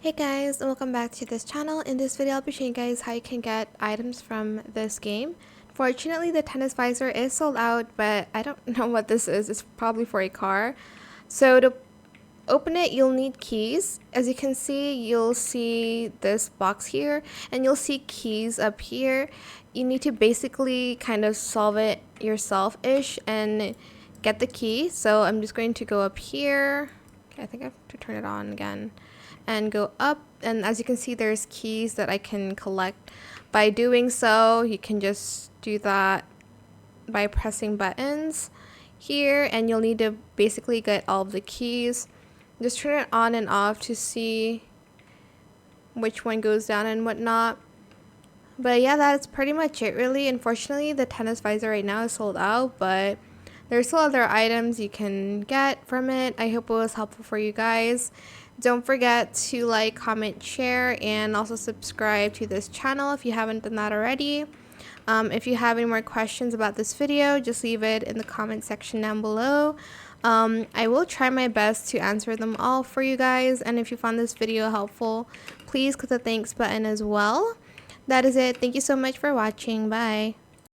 Hey guys, welcome back to this channel. In this video, I'll be showing you guys how you can get items from this game. Fortunately, the tennis visor is sold out, but I don't know what this is. It's probably for a car. So to open it, you'll need keys. As you can see, you'll see this box here, and you'll see keys up here. You need to basically kind of solve it yourself-ish and get the key. So I'm just going to go up here. Okay, I think I have to turn it on again. And go up, and as you can see, there's keys that I can collect. By doing so, you can just do that by pressing buttons here, and you'll need to basically get all of the keys. Just turn it on and off to see which one goes down and whatnot. But yeah, that's pretty much it really. Unfortunately, the tennis visor right now is sold out, but there's still other items you can get from it. I hope it was helpful for you guys. Don't forget to like, comment, share, and also subscribe to this channel if you haven't done that already. If you have any more questions about this video, just leave it in the comment section down below. I will try my best to answer them all for you guys. And if you found this video helpful, please click the thanks button as well. That is it. Thank you so much for watching. Bye.